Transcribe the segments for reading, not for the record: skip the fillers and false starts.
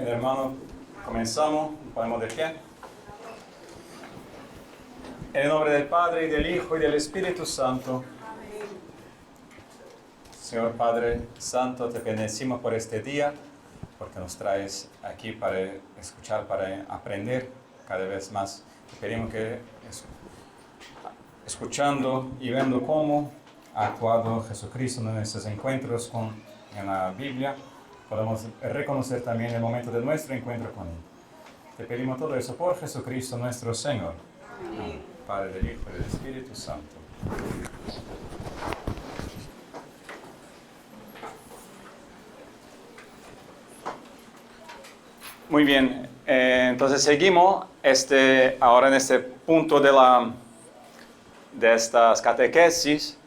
Bien, hermano, comenzamos, nos ponemos de pie. En el nombre del Padre, y del Hijo, y del Espíritu Santo. Señor Padre Santo, te bendecimos por este día, porque nos traes aquí para escuchar, para aprender cada vez más. Te pedimos que, escuchando y viendo cómo ha actuado Jesucristo en estos encuentros en la Biblia, podamos reconocer también el momento de nuestro encuentro con Él. Te pedimos todo eso por Jesucristo nuestro Señor. Amén. Padre, del Hijo y del Espíritu Santo. Muy bien, entonces seguimos ahora en este punto de estas catequesis.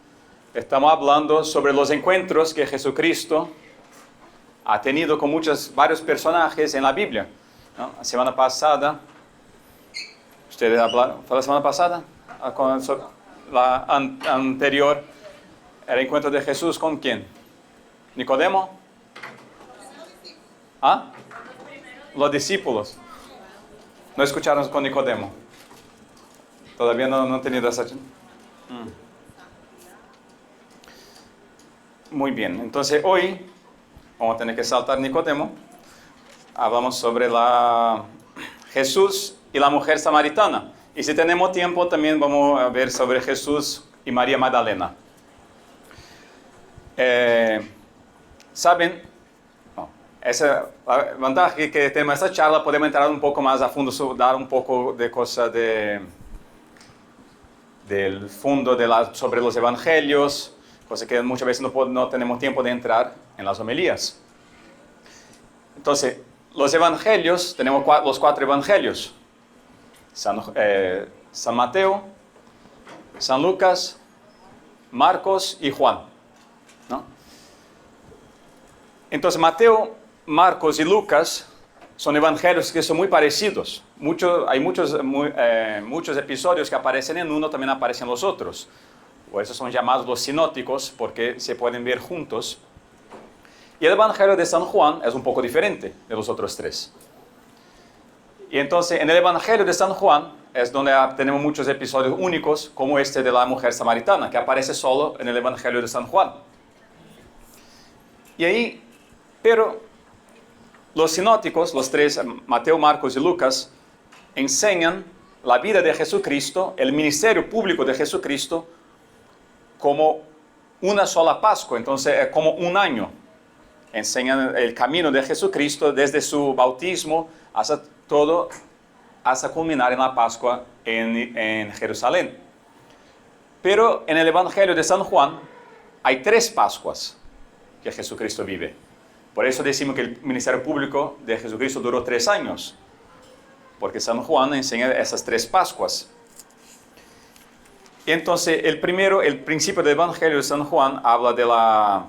Estamos hablando sobre los encuentros que Jesucristo ha tenido con varios personajes en la Biblia, ¿no? La semana pasada, ustedes hablaron, ¿fue la semana pasada? Anterior, el encuentro de Jesús ¿con quién? ¿Nicodemo? ¿Ah? Los discípulos. ¿No escucharon con Nicodemo? Todavía no han tenido esa... Muy bien, entonces hoy vamos a tener que saltar Nicodemo. Hablamos sobre Jesús y la mujer samaritana. Y si tenemos tiempo también vamos a ver sobre Jesús y María Magdalena. ¿Saben? Esa ventaja que tenemos esta charla, podemos entrar un poco más a fondo, dar un poco de cosas del fondo sobre los evangelios, cosa que muchas veces no tenemos tiempo de entrar en las homilías. Entonces, los evangelios, tenemos los 4 evangelios: San Mateo, San Lucas, Marcos y Juan, ¿no? Entonces, Mateo, Marcos y Lucas son evangelios que son muy parecidos. Hay muchos episodios que aparecen en uno, también aparecen los otros. Por eso son llamados los sinópticos, porque se pueden ver juntos. Y el evangelio de San Juan es un poco diferente de los otros 3. Y entonces, en el evangelio de San Juan es donde tenemos muchos episodios únicos, como este de la mujer samaritana, que aparece solo en el evangelio de San Juan. Pero los sinópticos, los 3, Mateo, Marcos y Lucas, enseñan la vida de Jesucristo, el ministerio público de Jesucristo, como una sola Pascua. Entonces es como un año. Enseñan el camino de Jesucristo desde su bautismo hasta culminar en la Pascua en Jerusalén. Pero en el Evangelio de San Juan hay 3 Pascuas que Jesucristo vive. Por eso decimos que el ministerio público de Jesucristo duró 3 años, porque San Juan enseña esas 3 Pascuas. Y entonces el principio del Evangelio de San Juan habla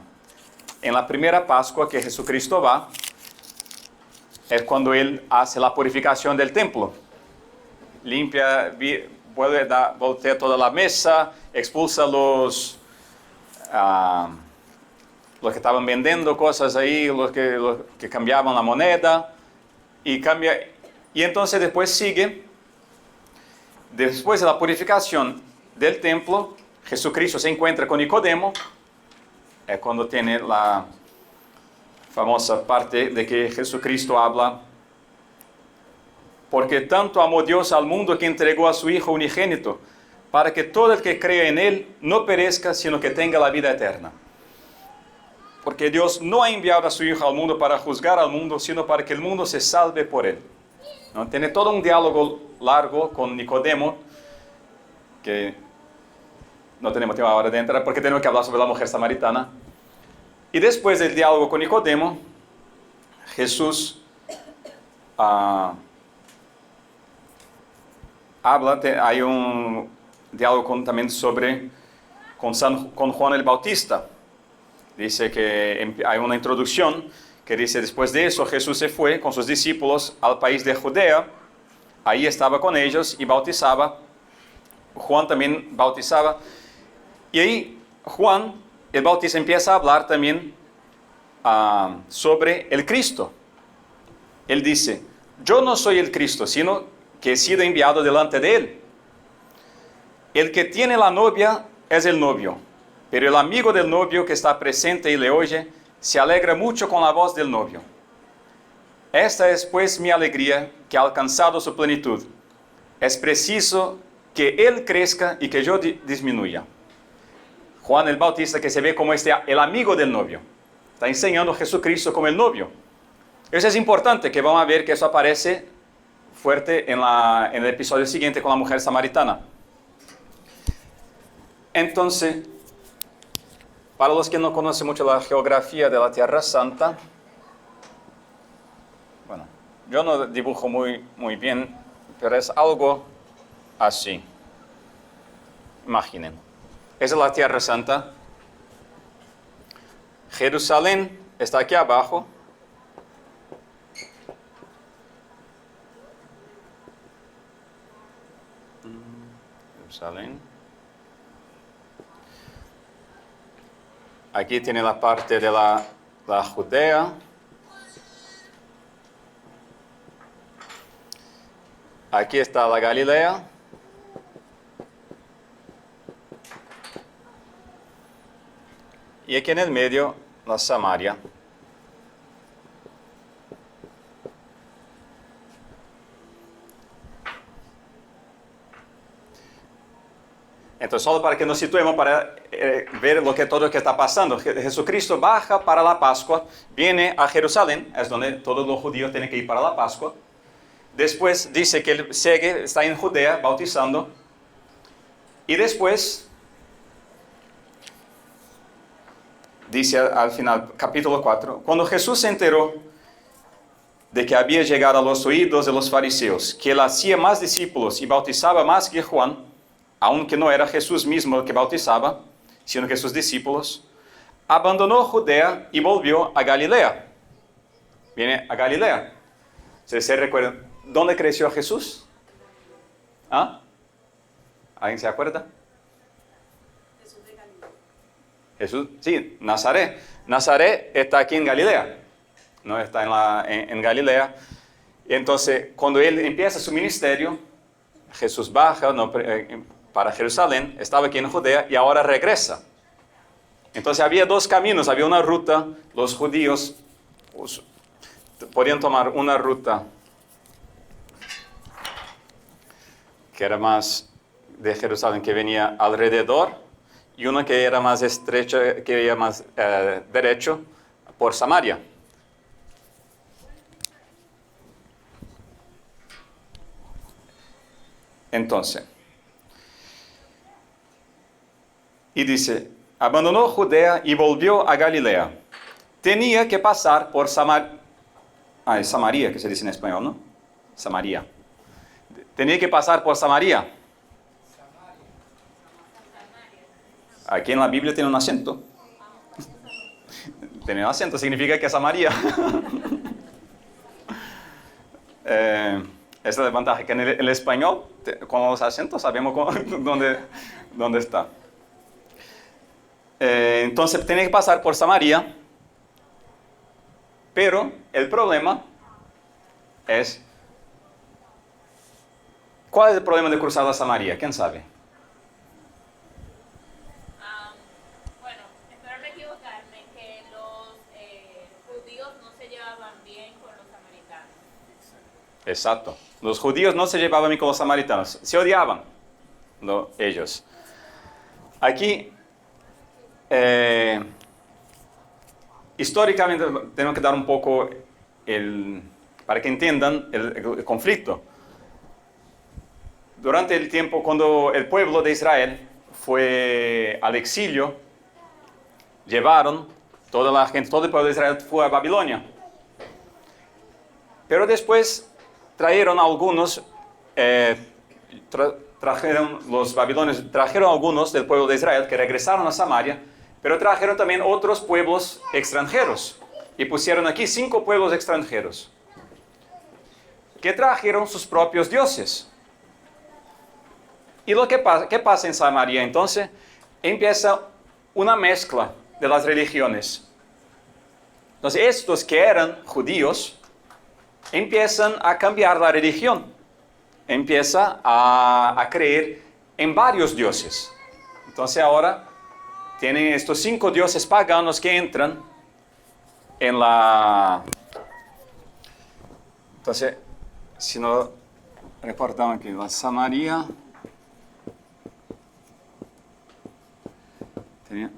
en la primera Pascua que Jesucristo va, es cuando Él hace la purificación del templo. Limpia, voltea toda la mesa, expulsa los que estaban vendiendo cosas ahí, los que cambiaban la moneda, y entonces después sigue, después de la purificación del templo, Jesucristo se encuentra con Nicodemo, es cuando tiene la famosa parte de que Jesucristo habla: porque tanto amó Dios al mundo que entregó a su Hijo unigénito, para que todo el que crea en Él no perezca, sino que tenga la vida eterna. Porque Dios no ha enviado a su Hijo al mundo para juzgar al mundo, sino para que el mundo se salve por Él, ¿no? Tiene todo un diálogo largo con Nicodemo, que no tenemos tiempo ahora de entrar, porque tenemos que hablar sobre la mujer samaritana. Y después del diálogo con Nicodemo, Jesús hay un diálogo también con Juan el Bautista. Dice que hay una introducción que dice: después de eso Jesús se fue con sus discípulos al país de Judea, ahí estaba con ellos y bautizaba. Juan también bautizaba, y ahí Juan el Bautista empieza a hablar también sobre el Cristo. Él dice, yo no soy el Cristo, sino que he sido enviado delante de Él. El que tiene la novia es el novio, pero el amigo del novio que está presente y le oye, se alegra mucho con la voz del novio. Esta es pues mi alegría, que ha alcanzado su plenitud. Es preciso que Él crezca y que yo disminuya. Juan el Bautista, que se ve como el amigo del novio, está enseñando a Jesucristo como el novio. Eso es importante, que vamos a ver que eso aparece fuerte en el episodio siguiente con la mujer samaritana. Entonces, para los que no conocen mucho la geografía de la Tierra Santa, bueno, yo no dibujo muy bien, pero es algo así. Imaginen. Esa es la Tierra Santa. Jerusalén está aquí abajo. Jerusalén. Aquí tiene la parte de la Judea. Aquí está la Galilea. Y aquí en el medio, la Samaria. Entonces, solo para que nos situemos, para ver todo lo que está pasando. Jesucristo baja para la Pascua, viene a Jerusalén, es donde todos los judíos tienen que ir para la Pascua. Después dice que él está en Judea bautizando. Y después dice al final, capítulo 4, cuando Jesús se enteró de que había llegado a los oídos de los fariseos, que él hacía más discípulos y bautizaba más que Juan, aunque no era Jesús mismo el que bautizaba, sino que sus discípulos, abandonó Judea y volvió a Galilea. Viene a Galilea. ¿Se recuerdan dónde creció Jesús? ¿Ah? ¿Alguien se acuerda? Jesús de Galilea. Jesús, sí, Nazaret. Nazaret está aquí en Galilea, no está en Galilea. Entonces, cuando él empieza su ministerio, Jesús baja para Jerusalén, estaba aquí en Judea y ahora regresa. Entonces había dos caminos, había una ruta, los judíos podían tomar una ruta que era más de Jerusalén, que venía alrededor, y una que era más estrecha, que iba más derecho por Samaria. Entonces, y dice, abandonó Judea y volvió a Galilea. Tenía que pasar por Samaria. Es Samaria que se dice en español, ¿no? Samaria. Tenía que pasar por Samaria. Aquí en la Biblia tiene un acento. Tiene un acento, significa que es Samaria. Esa es la ventaja, que en el español, con los acentos, sabemos dónde está. Entonces tenía que pasar por Samaria, pero el problema es, ¿cuál es el problema de cruzar la Samaria? ¿Quién sabe? Bueno, espero no equivocarme, que los judíos no se llevaban bien con los samaritanos. Exacto. Los judíos no se llevaban bien con los samaritanos, se odiaban ellos. Aquí, históricamente, tenemos que dar un poco para que entiendan el conflicto. Durante el tiempo cuando el pueblo de Israel fue al exilio, llevaron toda la gente, todo el pueblo de Israel fue a Babilonia. Pero después trajeron algunos, los babilonios trajeron algunos del pueblo de Israel que regresaron a Samaria, pero trajeron también otros pueblos extranjeros y pusieron aquí 5 pueblos extranjeros que trajeron sus propios dioses. Y ¿qué pasa en Samaria? Entonces empieza una mezcla de las religiones. Entonces estos que eran judíos empiezan a cambiar la religión. Empieza a creer en varios dioses. Entonces ahora tienen estos 5 dioses paganos que entran en la... Entonces, si no recordamos aquí, la Samaria tenía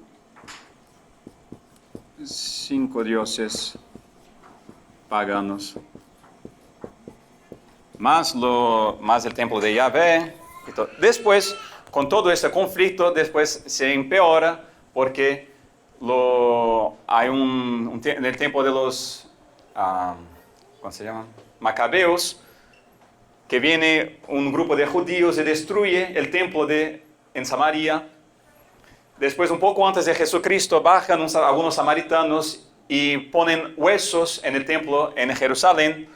5 dioses paganos, más el templo de Yahvé. Después, con todo este conflicto, después se empeora porque hay en el tiempo de los, ¿cómo se llama? Macabeos, que viene un grupo de judíos y destruye el templo en Samaria. Después, un poco antes de Jesucristo, bajan algunos samaritanos y ponen huesos en el templo en Jerusalén,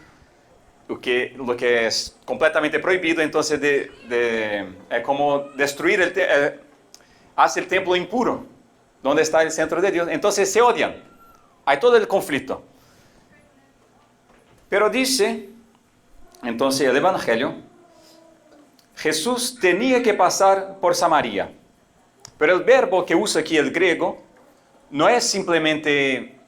lo que es completamente prohibido. Entonces es como destruir hace el templo impuro, donde está el centro de Dios. Entonces se odian, hay todo el conflicto. Pero dice, entonces el Evangelio, Jesús tenía que pasar por Samaria. Pero el verbo que usa aquí el griego no es simplemente,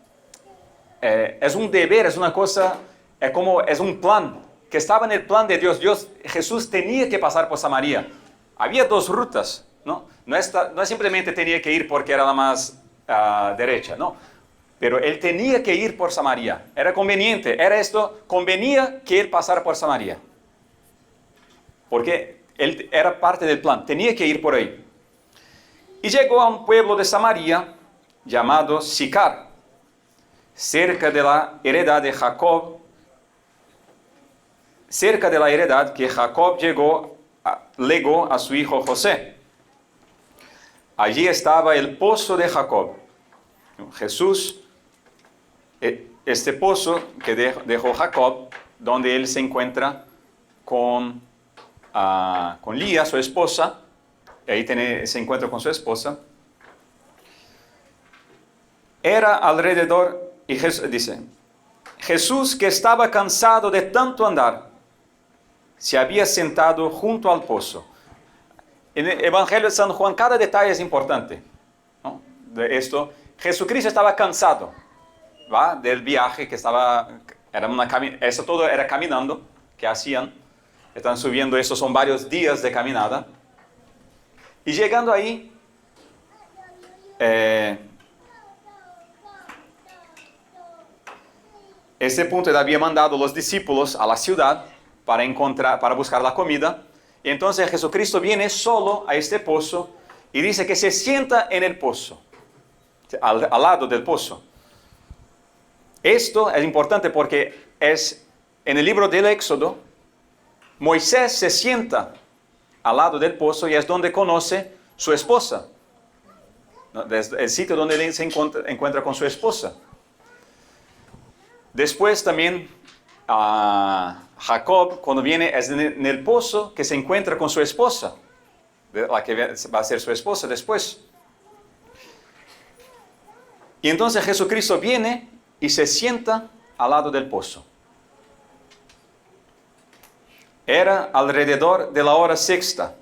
es un deber, es una cosa, es un plan, que estaba en el plan de Dios. Jesús tenía que pasar por Samaria. Había 2 rutas, ¿no? No es simplemente tenía que ir porque era la más derecha, no. Pero él tenía que ir por Samaria. Era conveniente, convenía que él pasara por Samaria. Porque él era parte del plan, tenía que ir por ahí. Y llegó a un pueblo de Samaria llamado Sicar, cerca de la heredad de Jacob, cerca de la heredad que Jacob legó a su hijo José. Allí estaba el pozo de Jacob. Jesús, este pozo que dejó Jacob, donde él se encuentra con Lía, su esposa. Ahí tiene ese encuentro con su esposa. Era alrededor, y dice, Jesús, que estaba cansado de tanto andar, se había sentado junto al pozo. En el Evangelio de San Juan, cada detalle es importante, ¿no? De esto, Jesucristo estaba cansado, ¿va? Del viaje que eso todo era caminando, que hacían. Están subiendo, estos son varios días de caminada. Y llegando ahí, ese punto él había mandado a los discípulos a la ciudad para buscar la comida. Y entonces Jesucristo viene solo a este pozo y dice que se sienta en el pozo, al lado del pozo. Esto es importante porque en el libro del Éxodo, Moisés se sienta al lado del pozo y es donde conoce su esposa, ¿no? El sitio donde él se encuentra con su esposa. Después también Jacob, cuando viene, es en el pozo que se encuentra con su esposa, la que va a ser su esposa después. Y entonces Jesucristo viene y se sienta al lado del pozo. Era alrededor de la hora sexta.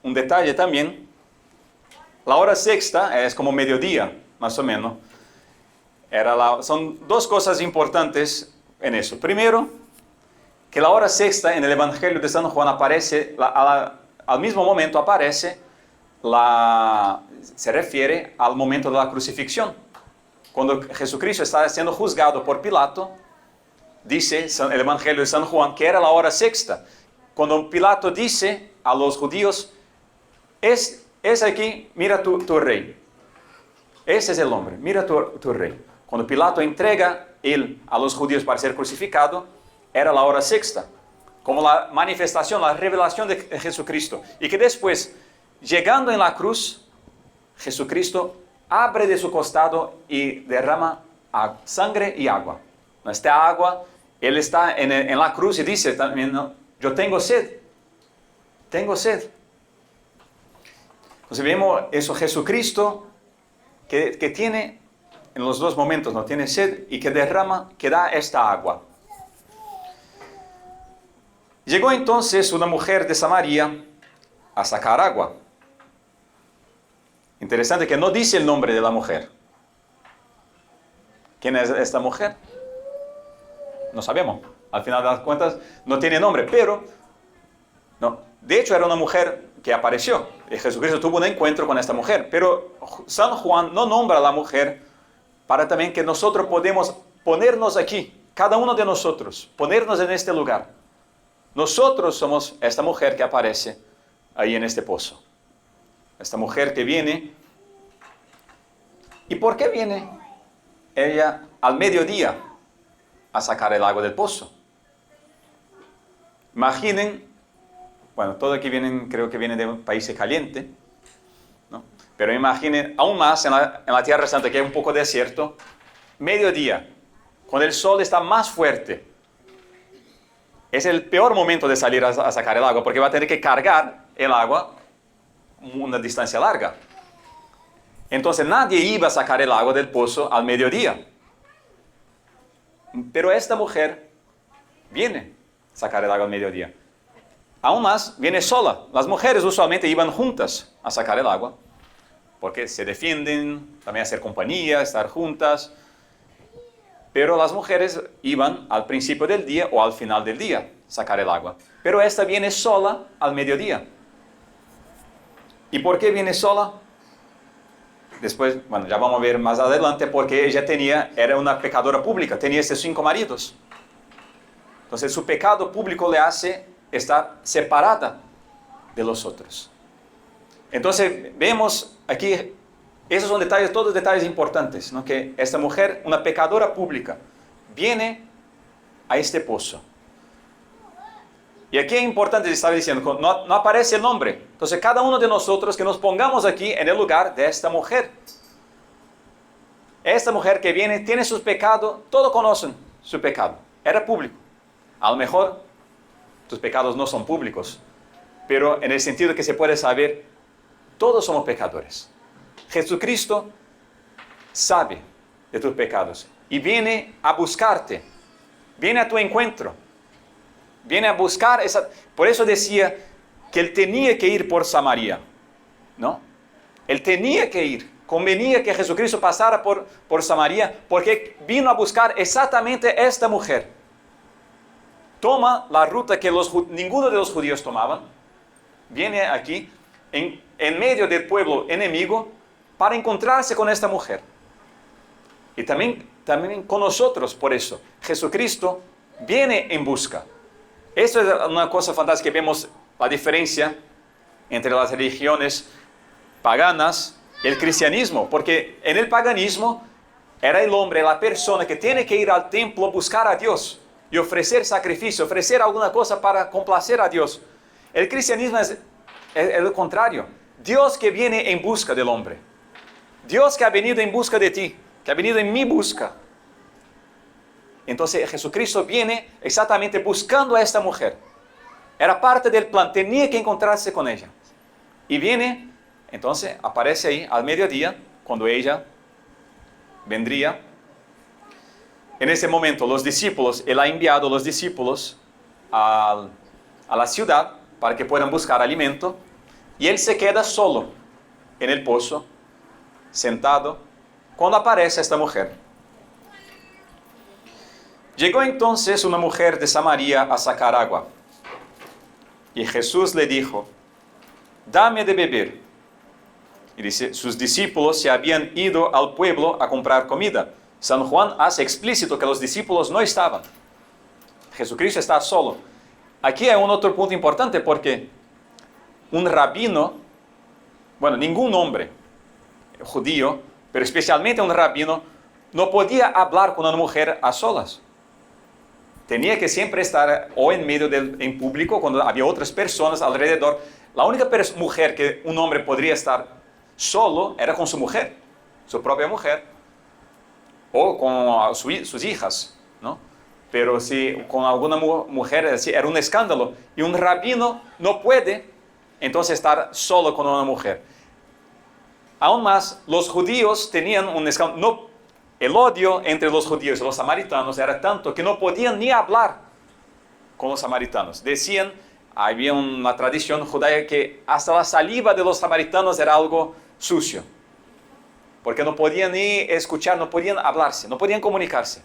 Un detalle también. La hora sexta es como mediodía, más o menos. Son 2 cosas importantes en eso. Primero, que la hora sexta en el Evangelio de San Juan aparece, al mismo momento aparece, se refiere al momento de la crucifixión. Cuando Jesucristo está siendo juzgado por Pilato, dice el Evangelio de San Juan que era la hora sexta. Cuando Pilato dice a los judíos, es aquí, mira tu rey. Ese es el hombre, mira tu rey. Cuando Pilato entrega él a los judíos para ser crucificado, era la hora sexta. Como la manifestación, la revelación de Jesucristo. Y que después, llegando en la cruz, Jesucristo abre de su costado y derrama sangre y agua. Esta agua, él está en la cruz y dice también, ¿no? Yo tengo sed. Tengo sed. Entonces vemos eso, Jesucristo que tiene en los dos momentos no tiene sed y que derrama, que da esta agua. Llegó entonces una mujer de Samaria a sacar agua. Interesante que no dice el nombre de la mujer. ¿Quién es esta mujer? No sabemos. Al final de las cuentas no tiene nombre, pero no. De hecho era una mujer que apareció. Y Jesucristo tuvo un encuentro con esta mujer, pero San Juan no nombra a la mujer para también que nosotros podemos ponernos aquí, cada uno de nosotros, ponernos en este lugar. Nosotros somos esta mujer que aparece ahí en este pozo. Esta mujer que viene. ¿Y por qué viene ella al mediodía a sacar el agua del pozo? Imaginen, bueno, todo aquí vienen, creo que viene de un país caliente, ¿no? Pero imaginen, aún más en la Tierra Santa, que hay un poco desierto, mediodía, cuando el sol está más fuerte. Es el peor momento de salir a sacar el agua, porque va a tener que cargar el agua una distancia larga. Entonces nadie iba a sacar el agua del pozo al mediodía. Pero esta mujer viene a sacar el agua al mediodía. Aún más, viene sola. Las mujeres usualmente iban juntas a sacar el agua, porque se defienden, también hacer compañía, estar juntas. Pero las mujeres iban al principio del día o al final del día a sacar el agua. Pero esta viene sola al mediodía. ¿Y por qué viene sola? Después, bueno, ya vamos a ver más adelante, porque ella era una pecadora pública, tenía estos 5 maridos. Entonces su pecado público le hace estar separada de los otros. Entonces vemos aquí, esos son detalles, todos detalles importantes, ¿no? Que esta mujer, una pecadora pública, viene a este pozo. Y aquí es importante estar diciendo, no aparece el nombre. Entonces cada uno de nosotros que nos pongamos aquí en el lugar de esta mujer. Esta mujer que viene tiene sus pecados, todos conocen su pecado. Era público. A lo mejor tus pecados no son públicos, pero en el sentido que se puede saber, todos somos pecadores. Jesucristo sabe de tus pecados y viene a buscarte, viene a tu encuentro. Viene a buscar esa. Por eso decía que él tenía que ir por Samaria, ¿no? Él tenía que ir. Convenía que Jesucristo pasara por Samaria, porque vino a buscar exactamente esta mujer. Toma la ruta que ninguno de los judíos tomaban. Viene aquí, en medio del pueblo enemigo, para encontrarse con esta mujer. Y también con nosotros, por eso. Jesucristo viene en busca. Esto es una cosa fantástica que vemos la diferencia entre las religiones paganas y el cristianismo, porque en el paganismo era el hombre, la persona que tiene que ir al templo a buscar a Dios y ofrecer sacrificio, ofrecer alguna cosa para complacer a Dios. El cristianismo es lo contrario. Dios que viene en busca del hombre. Dios que ha venido en busca de ti, que ha venido en mi busca. Entonces Jesucristo viene exactamente buscando a esta mujer. Era parte del plan, tenía que encontrarse con ella. Y viene, entonces aparece ahí al mediodía, cuando ella vendría. En ese momento los discípulos, él ha enviado a los discípulos a la ciudad para que puedan buscar alimento. Y él se queda solo en el pozo, sentado, cuando aparece esta mujer. Llegó entonces una mujer de Samaria a sacar agua. Y Jesús le dijo, dame de beber. Y dice, sus discípulos se habían ido al pueblo a comprar comida. San Juan hace explícito que los discípulos no estaban. Jesucristo está solo. Aquí hay un otro punto importante porque un rabino, bueno, ningún hombre judío, pero especialmente un rabino, no podía hablar con una mujer a solas. Tenía que siempre estar o en medio en público cuando había otras personas alrededor. La única mujer que un hombre podría estar solo era con su mujer, su propia mujer, o con sus hijas, ¿no? Pero si con alguna mujer era un escándalo. Y un rabino no puede entonces estar solo con una mujer. Aún más, los judíos tenían un escándalo. el odio entre los judíos y los samaritanos era tanto que no podían ni hablar con los samaritanos. Decían, había una tradición judaica que hasta la saliva de los samaritanos era algo sucio, porque no podían ni escuchar, no podían hablarse, no podían comunicarse.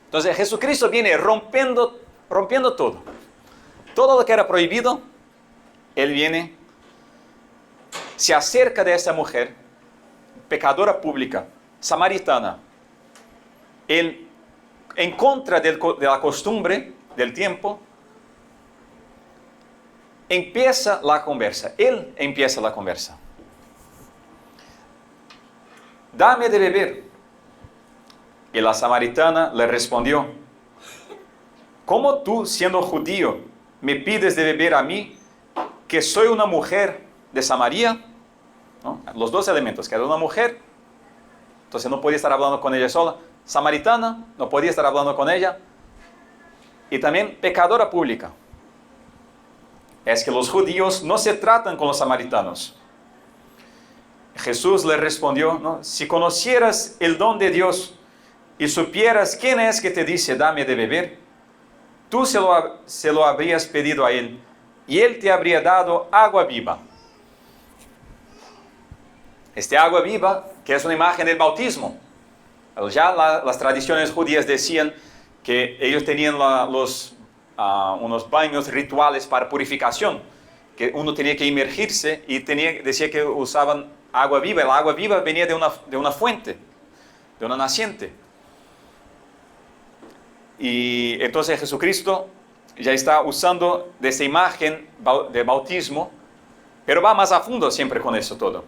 Entonces Jesucristo viene rompiendo todo. Todo lo que era prohibido, Él viene, se acerca de esta mujer, pecadora pública, samaritana. Él, en contra de la costumbre del tiempo, empieza la conversa. Él empieza la conversa. Dame de beber. Y la samaritana le respondió, ¿cómo tú, siendo judío, me pides de beber a mí, que soy una mujer de Samaria? ¿No? Los dos elementos, que era una mujer, entonces no podía estar hablando con ella sola. Samaritana, no podía estar hablando con ella. Y también pecadora pública. Es que los judíos no se tratan con los samaritanos. Jesús le respondió, ¿no? Si conocieras el don de Dios y supieras quién es que te dice, dame de beber, tú se lo habrías pedido a él y él te habría dado agua viva. Este agua viva, que es una imagen del bautismo. Ya las tradiciones judías decían que ellos tenían unos baños rituales para purificación, que uno tenía que inmergirse y decía que usaban agua viva. El agua viva venía de una fuente, de una naciente. Y entonces Jesucristo ya está usando de esa imagen de bautismo, pero va más a fondo siempre con eso todo.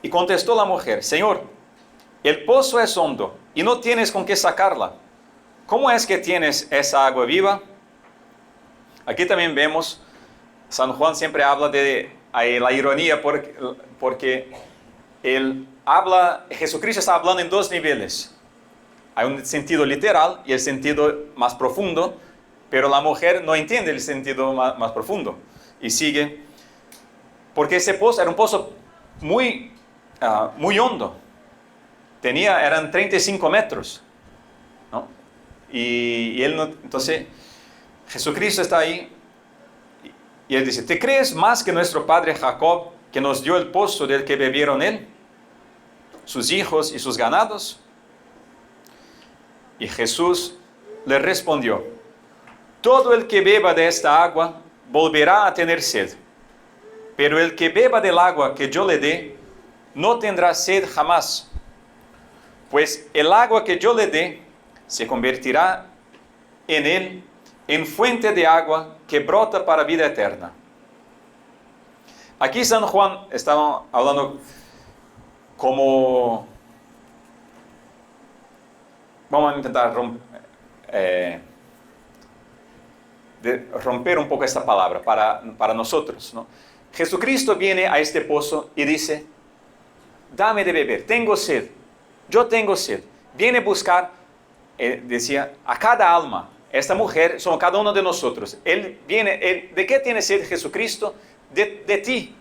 Y contestó la mujer, Señor, el pozo es hondo y no tienes con qué sacarla. ¿Cómo es que tienes esa agua viva? Aquí también vemos, San Juan siempre habla de la ironía porque Jesucristo está hablando en dos niveles. Hay un sentido literal y el sentido más profundo, pero la mujer no entiende el sentido más profundo y sigue. Porque ese pozo era un pozo muy hondo. Eran 35 metros. ¿No? Y él no, entonces Jesucristo está ahí y él dice, ¿te crees más que nuestro padre Jacob, que nos dio el pozo del que bebieron él, sus hijos y sus ganados? Y Jesús le respondió, todo el que beba de esta agua volverá a tener sed, pero el que beba del agua que yo le dé no tendrá sed jamás, pues el agua que yo le dé se convertirá en él en fuente de agua que brota para vida eterna. Aquí San Juan estaba hablando como... Vamos a intentar romper un poco esta palabra para nosotros, ¿no? Jesucristo viene a este pozo y dice, dame de beber, tengo sed, yo tengo sed. Viene a buscar, decía, a cada alma. Esta mujer son cada uno de nosotros. ¿De qué tiene sed Jesucristo? De ti.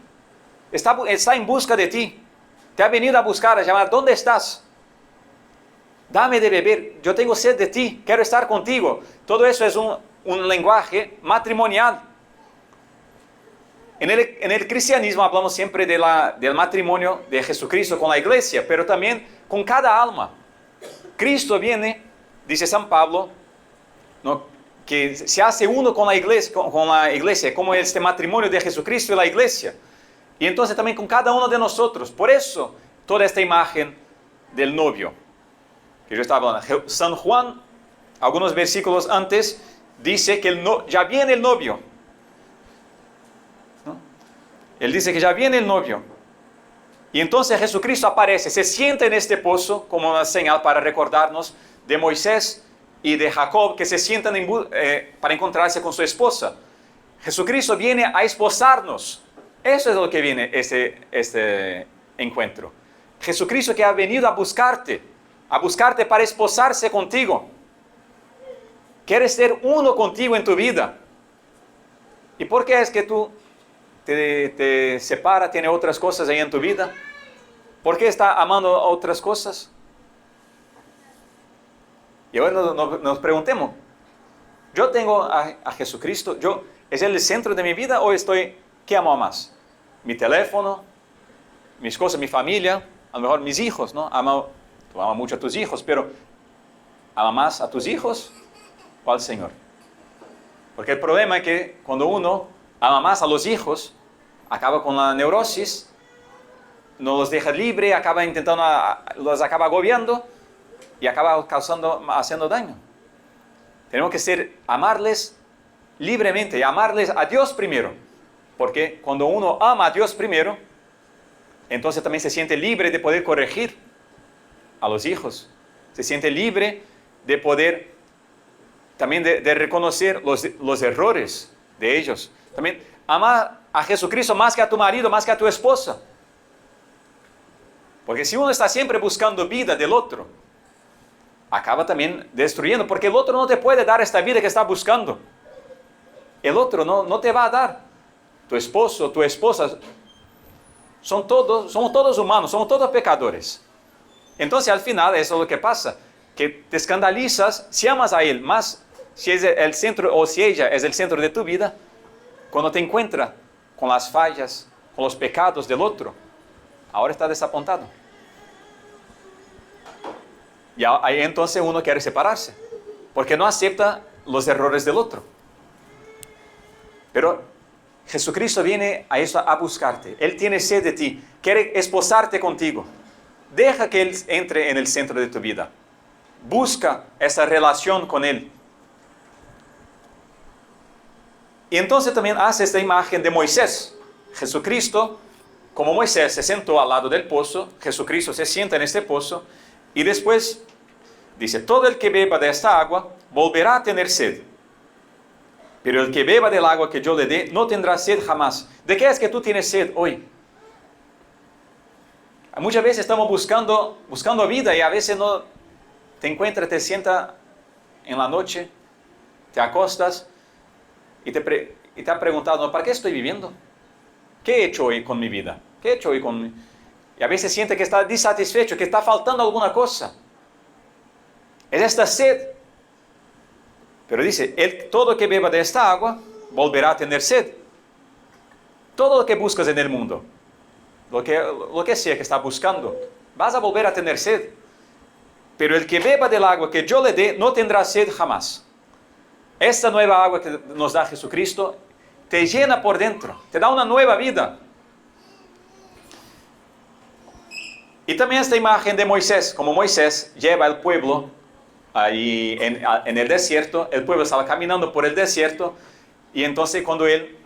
Está en busca de ti. Te ha venido a buscar, a llamar, ¿dónde estás? Dame de beber, yo tengo sed de ti, quiero estar contigo. Todo eso es un lenguaje matrimonial. En el cristianismo hablamos siempre del matrimonio de Jesucristo con la iglesia, pero también con cada alma. Cristo viene, dice San Pablo, ¿no?, que se hace uno con la iglesia, como este matrimonio de Jesucristo y la iglesia. Y entonces también con cada uno de nosotros. Por eso, toda esta imagen del novio que yo estaba hablando. San Juan, algunos versículos antes, dice que ya viene el novio. ¿No? Él dice que ya viene el novio. Y entonces Jesucristo aparece, se sienta en este pozo como una señal para recordarnos de Moisés y de Jacob, que se sientan para encontrarse con su esposa. Jesucristo viene a esposarnos. Eso es lo que viene este encuentro. Jesucristo que ha venido a buscarte para esposarse contigo. Quiere ser uno contigo en tu vida. ¿Y por qué es que tú te separa, tiene otras cosas ahí en tu vida? ¿Por qué está amando a otras cosas? Y ahora nos preguntemos, ¿yo tengo a Jesucristo? ¿Es Él el centro de mi vida o qué amo más? ¿Mi teléfono? ¿Mis cosas? ¿Mi familia? A lo mejor mis hijos, ¿no? Tú amas mucho a tus hijos, pero ¿ama más a tus hijos o al Señor? Porque el problema es que cuando uno ama más a los hijos, acaba con la neurosis, no los deja libre, los acaba agobiando y acaba haciendo daño. Tenemos que amarles libremente y amarles a Dios primero. Porque cuando uno ama a Dios primero, entonces también se siente libre de poder corregir a los hijos. Se siente libre de poder también de reconocer los errores de ellos. También ama a Jesucristo más que a tu marido, más que a tu esposa. Porque si uno está siempre buscando vida del otro, acaba también destruyendo, porque el otro no te puede dar esta vida que está buscando. El otro no te va a dar. Tu esposo, tu esposa, somos todos humanos, somos todos pecadores. Entonces al final eso es lo que pasa, que te escandalizas si amas a él más, si es el centro o si ella es el centro de tu vida, cuando te encuentra con las fallas, con los pecados del otro, ahora está desapontado. Y ahí entonces uno quiere separarse, porque no acepta los errores del otro. Pero Jesucristo viene a buscarte. Él tiene sed de ti, quiere esposarte contigo. Deja que Él entre en el centro de tu vida. Busca esa relación con Él. Y entonces también hace esta imagen de Moisés. Jesucristo, como Moisés se sentó al lado del pozo, Jesucristo se sienta en este pozo y después dice, todo el que beba de esta agua volverá a tener sed. Pero el que beba del agua que yo le dé no tendrá sed jamás. ¿De qué es que tú tienes sed hoy? Muchas veces estamos buscando vida y a veces no te encuentras, te sientas en la noche, te acostas y te has preguntado, ¿no? ¿Para qué estoy viviendo? ¿Qué he hecho hoy con mi vida? ¿Qué he hecho hoy con mi... Y a veces siente que está insatisfecho, que está faltando alguna cosa. Es esta sed. Pero dice, todo que beba de esta agua volverá a tener sed. Todo lo que buscas en el mundo, lo que sea que estás buscando, vas a volver a tener sed. Pero el que beba del agua que yo le dé no tendrá sed jamás. Esta nueva agua que nos da Jesucristo te llena por dentro, te da una nueva vida. Y también esta imagen de Moisés, como Moisés lleva al pueblo ahí en el desierto, el pueblo estaba caminando por el desierto, y entonces cuando él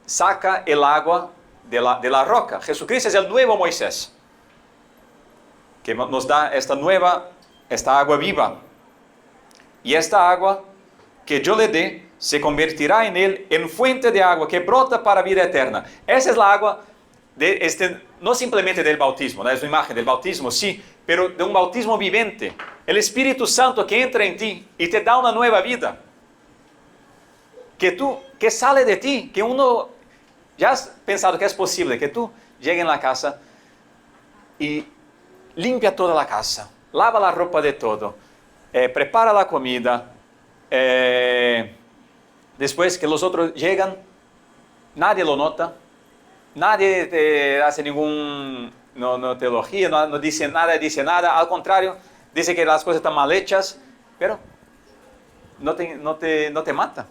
saca el agua de la roca, Jesucristo es el nuevo Moisés, que nos da esta agua viva. Y esta agua que yo le dé se convertirá en él en fuente de agua que brota para vida eterna. Esa es la agua no simplemente del bautismo, ¿no? Es una imagen del bautismo, sí, pero de un bautismo viviente. El Espíritu Santo que entra en ti y te da una nueva vida. Que sale de ti, que uno ya has pensado que es posible que tú llegues en la casa y limpia toda la casa, lava la ropa de todo, prepara la comida, después que los otros llegan, nadie lo nota, nadie te hace no te elogia, no dice nada, al contrario, dice que las cosas están mal hechas, pero no te mata.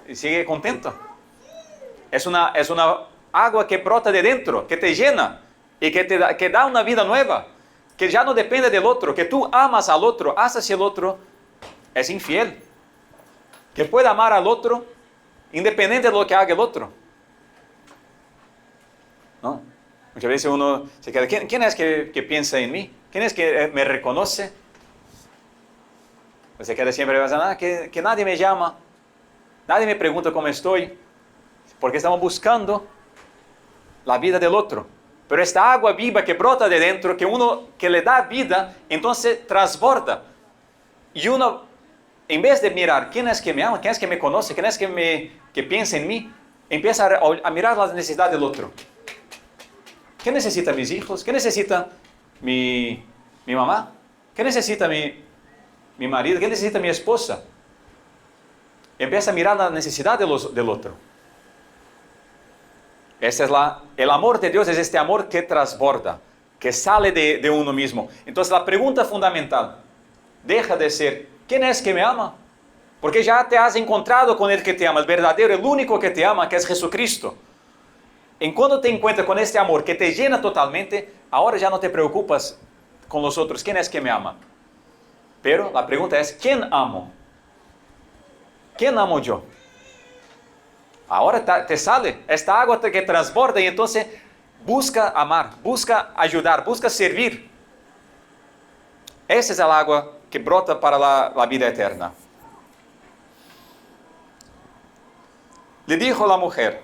Y sigue contento. Es una agua que brota de dentro, que te llena y que da una vida nueva, que ya no depende del otro, que tú amas al otro, hasta si el otro es infiel. Que pueda amar al otro independiente de lo que haga el otro. ¿No? Muchas veces uno se queda, ¿quién es que piensa en mí? ¿Quién es que me reconoce? Pues se queda siempre pensando, que nadie me llama, nadie me pregunta cómo estoy, porque estamos buscando la vida del otro. Pero esta agua viva que brota de dentro, que le da vida, entonces transborda. Y uno, en vez de mirar quién es que me ama, quién es que me conoce, quién es que piensa en mí, empieza a mirar las necesidades del otro. ¿Qué necesitan mis hijos? ¿Qué necesita mi mamá? ¿Qué necesita mi marido? ¿Qué necesita mi esposa? Empieza a mirar la necesidad del otro. El amor de Dios es este amor que transborda, que sale de uno mismo. Entonces la pregunta fundamental deja de ser, ¿quién es que me ama? Porque ya te has encontrado con el que te ama, el verdadero, el único que te ama, que es Jesucristo. En cuando te encuentras con este amor que te llena totalmente, ahora ya no te preocupas con los otros, ¿quién es que me ama? Pero la pregunta es, ¿quién amo? ¿Quién amo yo? Ahora te sale esta agua que transborda y entonces busca amar, busca ayudar, busca servir. Esa es el agua que brota para la vida eterna. Le dijo la mujer,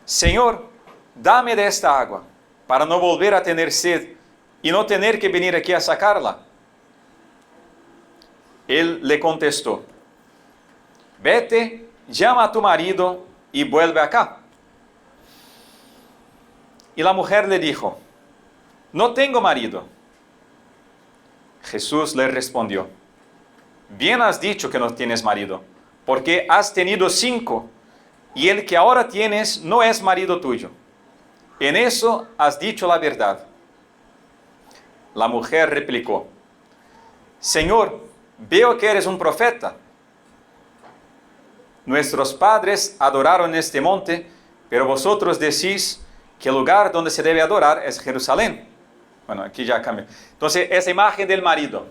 Señor, dame de esta agua para no volver a tener sed y no tener que venir aquí a sacarla. Él le contestó, vete, llama a tu marido y vuelve acá. Y la mujer le dijo, no tengo marido. Jesús le respondió, bien has dicho que no tienes marido, porque has tenido 5, y el que ahora tienes no es marido tuyo. En eso has dicho la verdad. La mujer replicó, Señor, veo que eres un profeta. Nuestros padres adoraron en este monte, pero vosotros decís que el lugar donde se debe adorar es Jerusalén. Bueno, aquí ya cambia. Entonces, esa imagen del marido.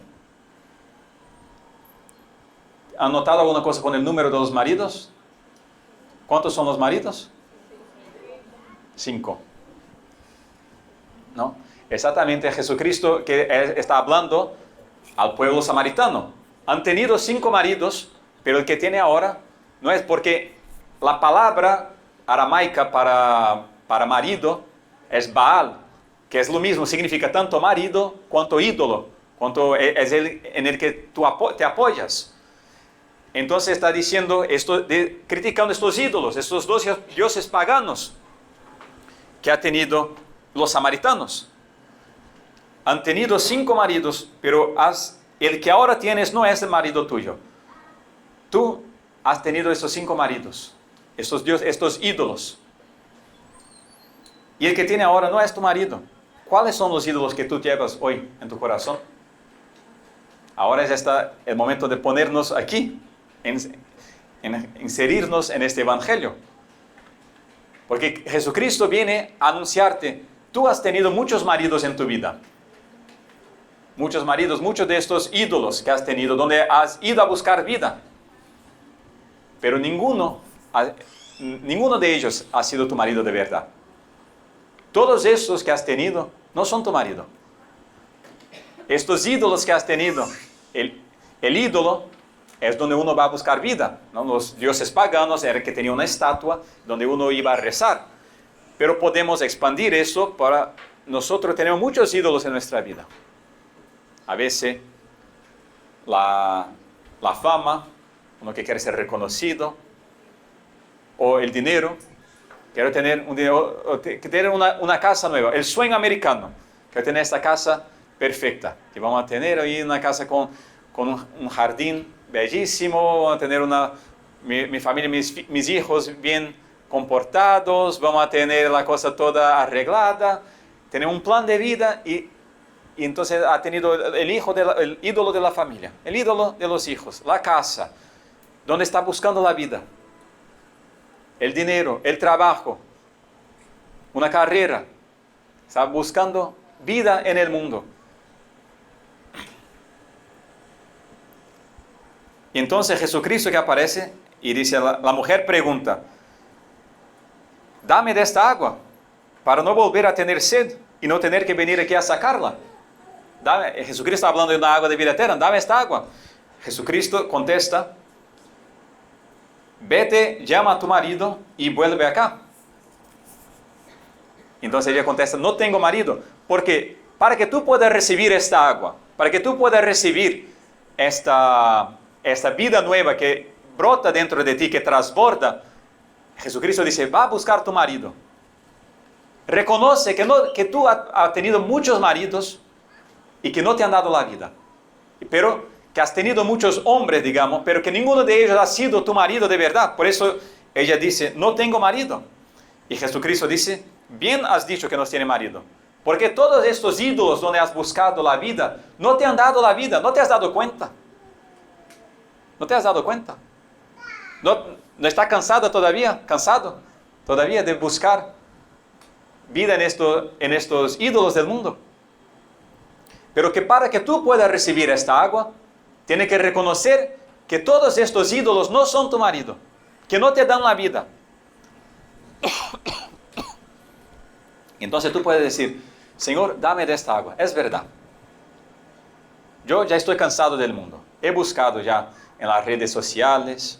¿Han notado alguna cosa con el número de los maridos? ¿Cuántos son los maridos? 5. ¿No? Exactamente Jesucristo que está hablando al pueblo samaritano. Han tenido 5 maridos, pero el que tiene ahora no es porque la palabra aramaica para marido es Baal, que es lo mismo, significa tanto marido cuanto ídolo, cuanto es el en el que tú te apoyas. Entonces está diciendo criticando estos ídolos, estos 2 dioses paganos que ha tenido los samaritanos. Han tenido 5 maridos, pero el que ahora tienes no es el marido tuyo. Tú has tenido esos 5 maridos, estos ídolos. Y el que tiene ahora no es tu marido. ¿Cuáles son los ídolos que tú llevas hoy en tu corazón? Ahora es el momento de ponernos aquí, inserirnos en este evangelio. Porque Jesucristo viene a anunciarte, tú has tenido muchos maridos en tu vida. Muchos maridos, muchos de estos ídolos que has tenido, donde has ido a buscar vida. Pero ninguno de ellos ha sido tu marido de verdad. Todos estos que has tenido no son tu marido. Estos ídolos que has tenido, el ídolo es donde uno va a buscar vida, ¿no? Los dioses paganos era que tenía una estatua donde uno iba a rezar. Pero podemos expandir eso para nosotros. Tenemos muchos ídolos en nuestra vida. A veces la fama, uno que quiere ser reconocido, o el dinero. Quiero tener una casa nueva, el sueño americano. Quiero tener esta casa perfecta. Que vamos a tener ahí una casa con un jardín bellísimo, vamos a tener mi familia, mis hijos bien comportados, vamos a tener la cosa toda arreglada, tener un plan de vida y entonces ha tenido el ídolo de la familia, el ídolo de los hijos, la casa, donde está buscando la vida. El dinero, el trabajo, una carrera, está buscando vida en el mundo. Y entonces Jesucristo que aparece y dice, la mujer pregunta, dame de esta agua para no volver a tener sed y no tener que venir aquí a sacarla. Jesucristo está hablando de una agua de vida eterna, dame esta agua. Jesucristo contesta, vete, llama a tu marido y vuelve acá. Entonces ella contesta, no tengo marido, porque para que tú puedas recibir esta agua, para que tú puedas recibir esta vida nueva que brota dentro de ti, que transborda, Jesucristo dice, va a buscar tu marido. Reconoce que tú has tenido muchos maridos y que no te han dado la vida. Pero que has tenido muchos hombres, digamos, pero que ninguno de ellos ha sido tu marido de verdad. Por eso ella dice, no tengo marido. Y Jesucristo dice, bien has dicho que no tiene marido. Porque todos estos ídolos donde has buscado la vida, no te han dado la vida, no te has dado cuenta. ¿No te has dado cuenta? ¿No está cansada todavía? ¿Cansado todavía de buscar vida en estos ídolos del mundo? Pero que para que tú puedas recibir esta agua, tienes que reconocer que todos estos ídolos no son tu marido, que no te dan la vida. Entonces tú puedes decir, Señor, dame de esta agua. Es verdad. Yo ya estoy cansado del mundo. He buscado ya en las redes sociales,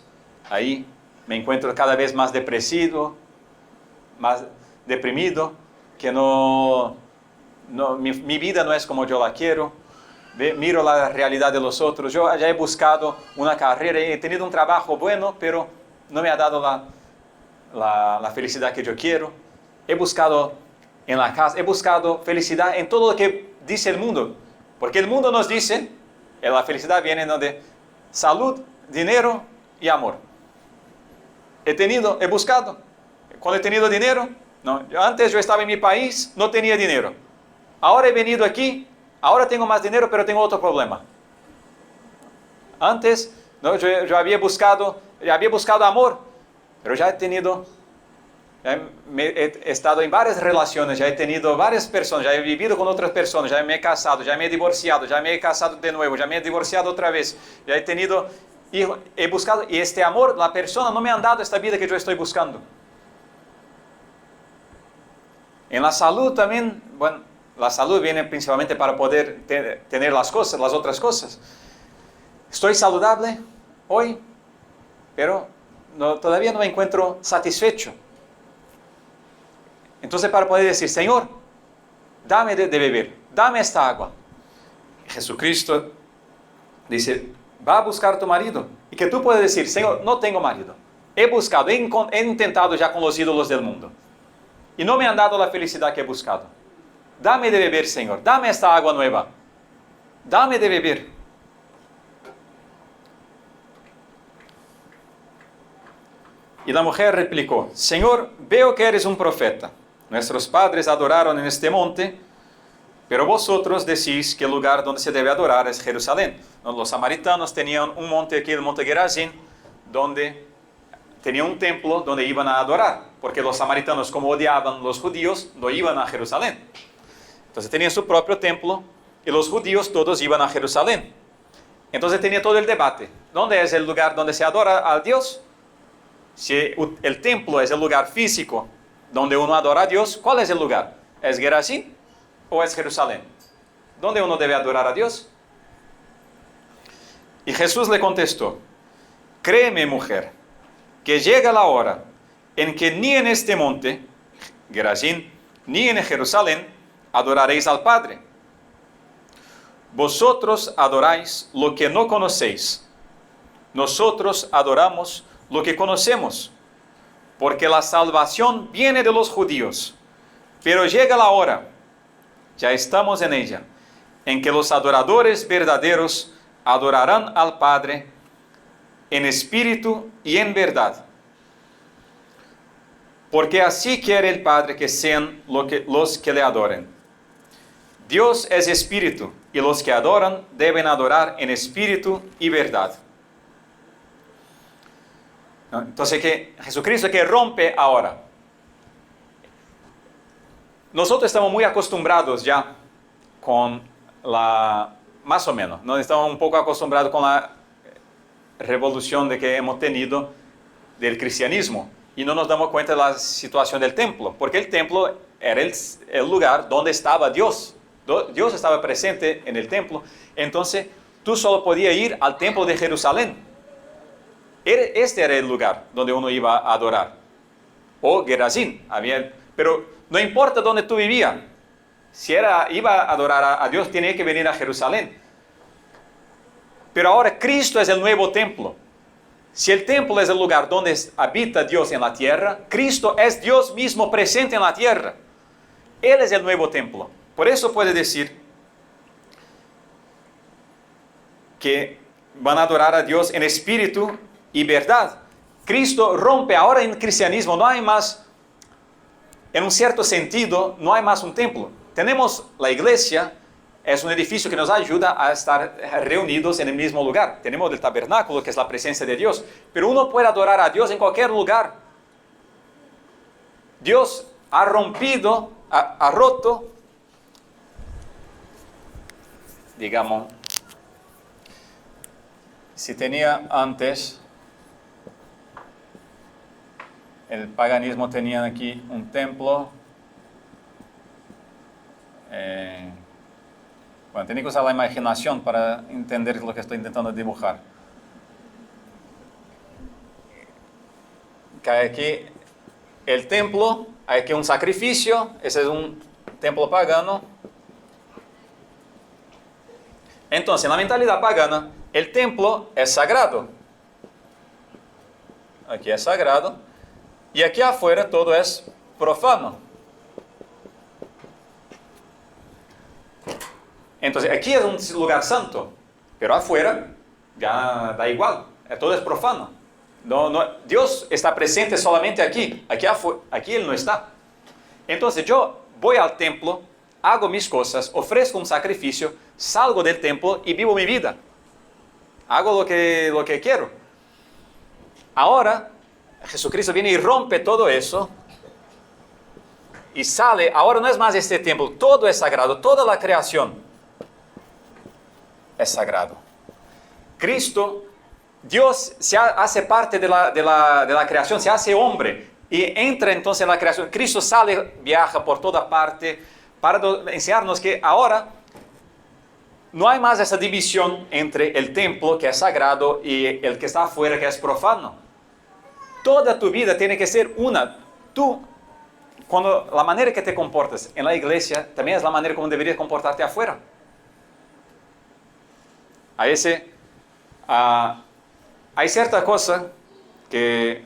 ahí me encuentro cada vez más depresivo, más deprimido, que mi vida no es como yo la quiero. Miro la realidad de los otros. Yo ya he buscado una carrera, he tenido un trabajo bueno, pero no me ha dado la felicidad que yo quiero. He buscado en la casa, he buscado felicidad en todo lo que dice el mundo. Porque el mundo nos dice, la felicidad viene de salud, dinero y amor. He buscado. Cuando he tenido dinero, no. Antes yo estaba en mi país, no tenía dinero. Ahora he venido aquí, ahora tengo más dinero, pero tengo otro problema. Antes, no, yo había buscado amor, pero ya he estado en varias relaciones, ya he tenido varias personas, ya he vivido con otras personas, ya me he casado, ya me he divorciado, ya me he casado de nuevo, ya me he divorciado otra vez, ya he tenido hijos, he buscado, y este amor, la persona no me han dado esta vida que yo estoy buscando. En la salud también, bueno, la salud viene principalmente para poder tener las otras cosas. Estoy saludable hoy, pero todavía no me encuentro satisfecho. Entonces para poder decir, Señor, dame de beber, dame esta agua. Jesucristo dice, va a buscar tu marido. Y que tú puedes decir, Señor, no tengo marido. He buscado, he intentado ya con los ídolos del mundo. Y no me han dado la felicidad que he buscado. Dame de beber, Señor, dame esta agua nueva. Dame de beber. Y la mujer replicó, Señor, veo que eres un profeta. Nuestros padres adoraron en este monte, pero vosotros decís que el lugar donde se debe adorar es Jerusalén. Los samaritanos tenían un monte aquí, el monte Gerazín, donde tenía un templo donde iban a adorar, porque los samaritanos, como odiaban los judíos, no iban a Jerusalén. Entonces tenían su propio templo y los judíos todos iban a Jerusalén. Entonces tenía todo el debate. ¿Dónde es el lugar donde se adora a Dios? Si el templo es el lugar físico donde uno adora a Dios, ¿cuál es el lugar? ¿Es Gerazín o es Jerusalén? ¿Dónde uno debe adorar a Dios? Y Jesús le contestó, créeme, mujer, que llega la hora en que ni en este monte, Gerazín, ni en Jerusalén, adoraréis al Padre. Vosotros adoráis lo que no conocéis. Nosotros adoramos lo que conocemos, porque la salvación viene de los judíos. Pero llega la hora, ya estamos en ella, en que los adoradores verdaderos adorarán al Padre en espíritu y en verdad. Porque así quiere el Padre que sean los que le adoren. Dios es espíritu, y los que adoran deben adorar en espíritu y verdad. Entonces que Jesucristo que rompe ahora. Nosotros estamos muy acostumbrados ya con más o menos, ¿no? Estamos un poco acostumbrados con la revolución que hemos tenido del cristianismo y no nos damos cuenta de la situación del templo, porque el templo era el lugar donde estaba Dios. Dios estaba presente en el templo, entonces tú solo podías ir al templo de Jerusalén. Este era el lugar donde uno iba a adorar. O Gerazín, pero no importa dónde tú vivías. Si iba a adorar a Dios, tenía que venir a Jerusalén. Pero ahora Cristo es el nuevo templo. Si el templo es el lugar donde habita Dios en la tierra, Cristo es Dios mismo presente en la tierra. Él es el nuevo templo. Por eso puede decir que van a adorar a Dios en espíritu y verdad. Cristo rompe, ahora en el cristianismo no hay más, en un cierto sentido, no hay más un templo. Tenemos la iglesia, es un edificio que nos ayuda a estar reunidos en el mismo lugar. Tenemos el tabernáculo, que es la presencia de Dios. Pero uno puede adorar a Dios en cualquier lugar. Dios ha rompido, ha roto, digamos, si tenía antes, el paganismo tenía aquí un templo, bueno, tenía que usar la imaginación para entender lo que estoy intentando dibujar. Que hay aquí el templo, hay aquí un sacrificio, ese es un templo pagano. Entonces, en la mentalidad pagana, el templo es sagrado. Aquí es sagrado. Y aquí afuera todo es profano. Entonces, aquí es un lugar santo, pero afuera ya da igual, todo es profano. Dios está presente solamente aquí, aquí Él no está. Entonces yo voy al templo, hago mis cosas, ofrezco un sacrificio, salgo del templo y vivo mi vida. Hago lo que quiero. Ahora, Jesucristo viene y rompe todo eso y sale. Ahora no es más este templo, todo es sagrado, toda la creación es sagrado. Cristo, Dios se hace parte de la creación, se hace hombre y entra entonces en la creación. Cristo sale, viaja por toda parte para enseñarnos que ahora no hay más esa división entre el templo que es sagrado y el que está afuera que es profano. Toda tu vida tiene que ser una. Tú, la manera que te comportas en la iglesia también es la manera como deberías comportarte afuera. A veces hay cierta cosa que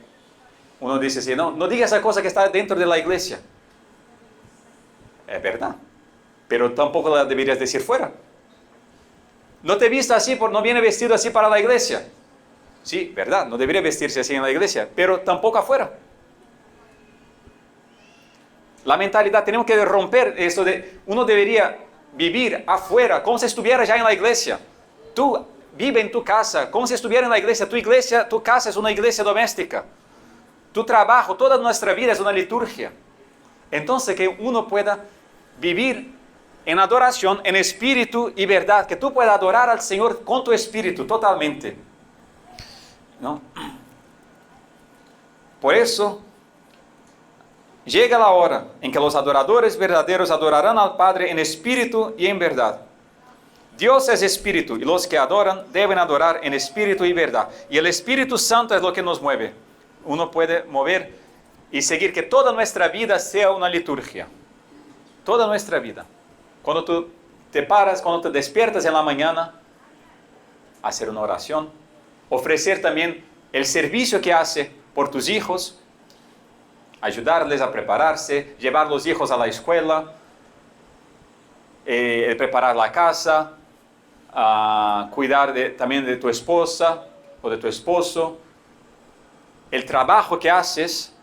uno dice así, no diga esa cosa que está dentro de la iglesia. Es verdad, pero tampoco la deberías decir fuera. No te vistas así, no viene vestido así para la iglesia. Sí, verdad, no debería vestirse así en la iglesia, pero tampoco afuera. La mentalidad, tenemos que romper esto de, uno debería vivir afuera, como si estuviera ya en la iglesia. Tú vive en tu casa, como si estuviera en la iglesia. Tu casa es una iglesia doméstica. Tu trabajo, toda nuestra vida es una liturgia. Entonces que uno pueda vivir en adoración, en espíritu y verdad. Que tú puedas adorar al Señor con tu espíritu totalmente. ¿No? Por eso, llega la hora en que los adoradores verdaderos adorarán al Padre en espíritu y en verdad. Dios es espíritu y los que adoran deben adorar en espíritu y verdad. Y el Espíritu Santo es lo que nos mueve. Uno puede mover y seguir que toda nuestra vida sea una liturgia. Toda nuestra vida. Cuando tú te paras, cuando te despiertas en la mañana, hacer una oración. Ofrecer también el servicio que hace por tus hijos. Ayudarles a prepararse, llevar los hijos a la escuela, preparar la casa, cuidar también de tu esposa o de tu esposo. El trabajo que haces,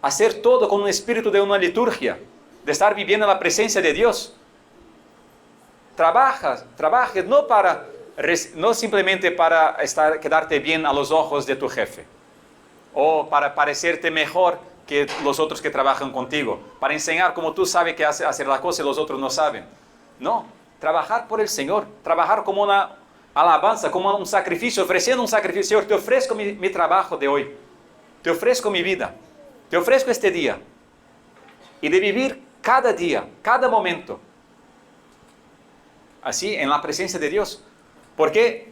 hacer todo con un espíritu de una liturgia, de estar viviendo en la presencia de Dios. Trabajes no simplemente para quedarte bien a los ojos de tu jefe, o para parecerte mejor que los otros que trabajan contigo, para enseñar cómo tú sabes que hacer la cosa y los otros no saben. No, trabajar por el Señor, trabajar como una alabanza, como un sacrificio, ofreciendo un sacrificio. Señor, te ofrezco mi trabajo de hoy, te ofrezco mi vida, te ofrezco este día, y de vivir cada día, cada momento, así en la presencia de Dios, porque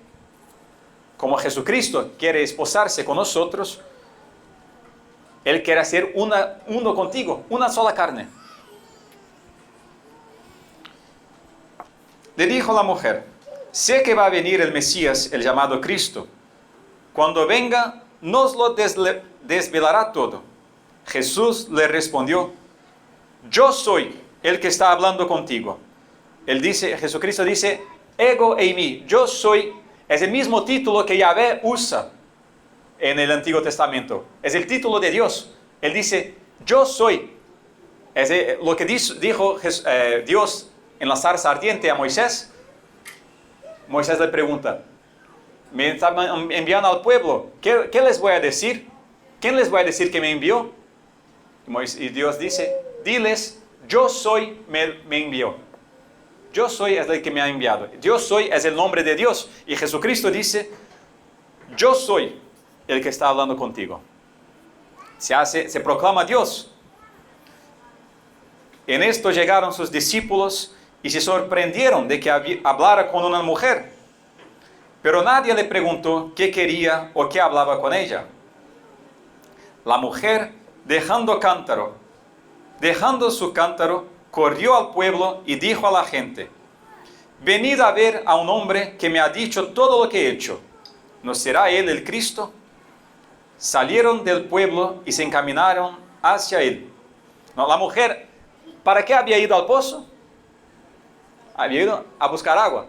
como Jesucristo quiere esposarse con nosotros, Él quiere hacer uno contigo, una sola carne. Le dijo la mujer, sé que va a venir el Mesías, el llamado Cristo. Cuando venga, nos lo desvelará todo. Jesús le respondió, yo soy el que está hablando contigo. Jesucristo dice, ego eimi, yo soy, es el mismo título que Yahvé usa en el Antiguo Testamento. Es el título de Dios. Él dice, yo soy. Es lo que dijo Dios en la zarza ardiente a Moisés. Moisés le pregunta, me están enviando al pueblo, ¿qué les voy a decir? ¿Quién les voy a decir que me envió? Y Dios dice, diles, yo soy, me envió. Yo soy es el que me ha enviado. Yo soy es el nombre de Dios. Y Jesucristo dice, yo soy el que está hablando contigo. Se proclama Dios. En esto llegaron sus discípulos y se sorprendieron de que hablara con una mujer. Pero nadie le preguntó qué quería o qué hablaba con ella. La mujer, dejando su cántaro, corrió al pueblo y dijo a la gente, venid a ver a un hombre que me ha dicho todo lo que he hecho. ¿No será él el Cristo? Salieron del pueblo y se encaminaron hacia él. No, la mujer, ¿para qué había ido al pozo? Había ido a buscar agua.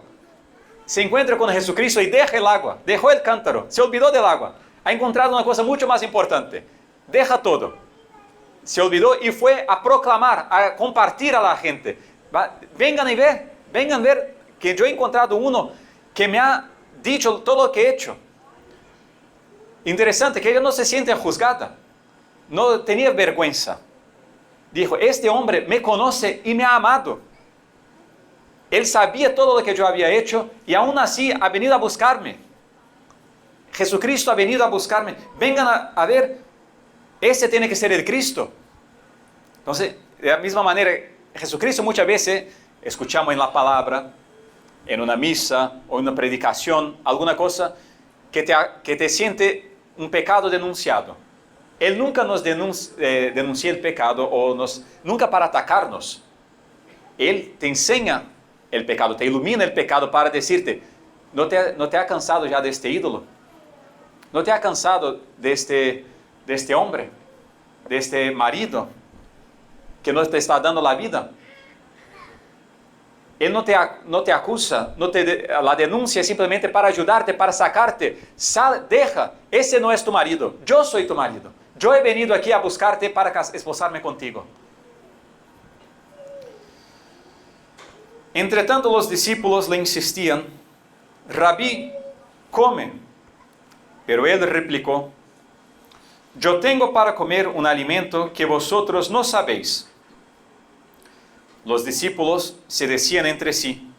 Se encuentra con Jesucristo y deja el agua, dejó el cántaro, se olvidó del agua. Ha encontrado una cosa mucho más importante. Deja todo. Se olvidó y fue a proclamar, a compartir a la gente. Vengan a ver que yo he encontrado uno que me ha dicho todo lo que he hecho. Interesante que ella no se siente juzgada, no tenía vergüenza. Dijo, este hombre me conoce y me ha amado. Él sabía todo lo que yo había hecho y aún así ha venido a buscarme. Jesucristo ha venido a buscarme. Vengan a ver, ese tiene que ser el Cristo. Entonces, de la misma manera, Jesucristo muchas veces escuchamos en la palabra, en una misa o en una predicación, alguna cosa que te siente un pecado denunciado. Él nunca nos denuncia el pecado nunca para atacarnos. Él te enseña el pecado, te ilumina el pecado para decirte, ¿no te ha cansado ya de este ídolo? ¿No te ha cansado de este hombre, de este marido que no te está dando la vida? Él no te acusa, la denuncia es simplemente para ayudarte, para sacarte. Deja, ese no es tu marido, yo soy tu marido. Yo he venido aquí a buscarte para esposarme contigo. Entre tanto los discípulos le insistían, Rabí, come. Pero él replicó, yo tengo para comer un alimento que vosotros no sabéis. Los discípulos se decían entre sí,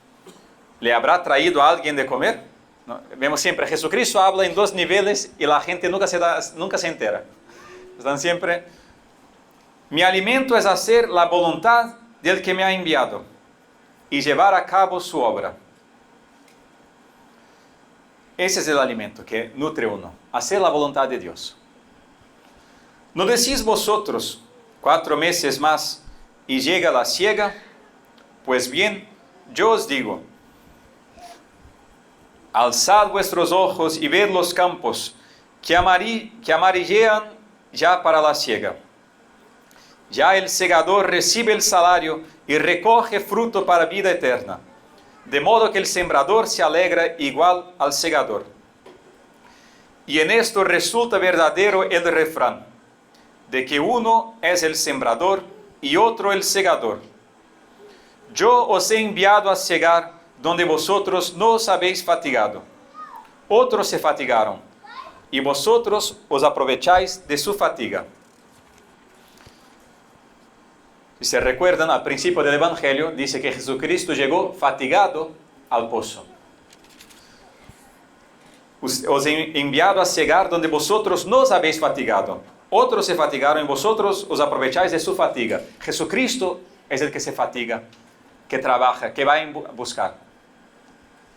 ¿le habrá traído a alguien de comer? ¿No? Vemos siempre, Jesucristo habla en dos niveles y la gente nunca se entera. Están siempre, mi alimento es hacer la voluntad del que me ha enviado y llevar a cabo su obra. Ese es el alimento que nutre uno, hacer la voluntad de Dios. ¿No decís vosotros 4 meses más y llega la siega? Pues bien, yo os digo, alzad vuestros ojos y ved los campos que amarillean ya para la siega. Ya el segador recibe el salario y recoge fruto para vida eterna, de modo que el sembrador se alegra igual al segador. Y en esto resulta verdadero el refrán, de que uno es el sembrador y otro el segador. Yo os he enviado a segar donde vosotros no os habéis fatigado. Otros se fatigaron, y vosotros os aprovecháis de su fatiga. Si se recuerdan, al principio del Evangelio, dice que Jesucristo llegó fatigado al pozo. Os he enviado a segar donde vosotros no os habéis fatigado. Otros se fatigaron y vosotros os aprovecháis de su fatiga. Jesucristo es el que se fatiga, que trabaja, que va a buscar.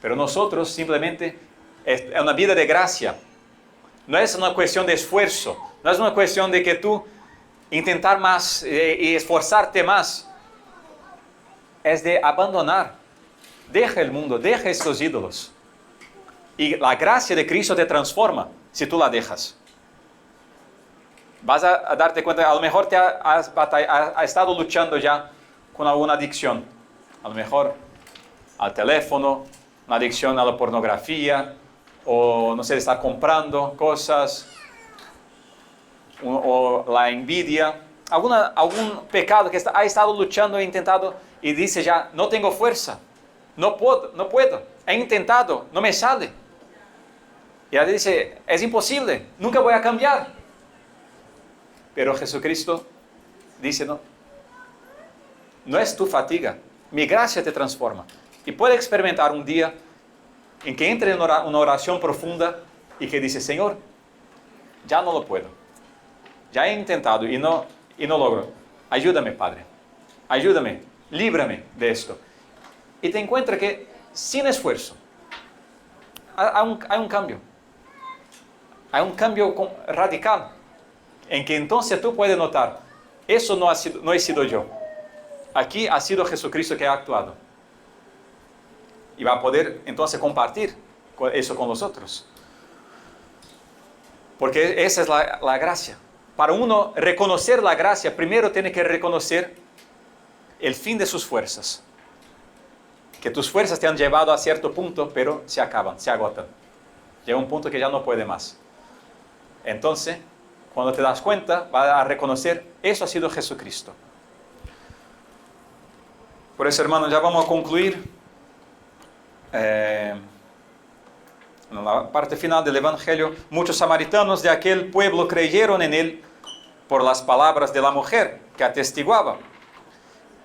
Pero nosotros simplemente es una vida de gracia. No es una cuestión de esfuerzo. No es una cuestión de que tú intentar más y esforzarte más. Es de abandonar. Deja el mundo, deja estos ídolos. Y la gracia de Cristo te transforma si tú la dejas. Vas a darte cuenta, a lo mejor has estado luchando ya con alguna adicción. A lo mejor al teléfono, una adicción a la pornografía, o no sé, de estar comprando cosas, o la envidia, algún pecado que ha estado luchando e intentado y dice ya, no tengo fuerza, no puedo, he intentado, no me sale. Y ella dice, es imposible, nunca voy a cambiar. Pero Jesucristo dice, no es tu fatiga, mi gracia te transforma. Y puede experimentar un día en que entre en una oración profunda y que dice, Señor, ya no lo puedo, ya he intentado y no logro. Ayúdame, Padre, ayúdame, líbrame de esto. Y te encuentras que sin esfuerzo hay un cambio. Hay un cambio radical en que entonces tú puedes notar, eso no he sido yo. Aquí ha sido Jesucristo que ha actuado. Y va a poder entonces compartir eso con los otros. Porque esa es la gracia. Para uno reconocer la gracia, primero tiene que reconocer el fin de sus fuerzas. Que tus fuerzas te han llevado a cierto punto, pero se acaban, se agotan. Llega un punto que ya no puede más. Entonces, cuando te das cuenta, vas a reconocer, eso ha sido Jesucristo. Por eso, hermanos, ya vamos a concluir en la parte final del Evangelio. Muchos samaritanos de aquel pueblo creyeron en él por las palabras de la mujer que atestiguaba.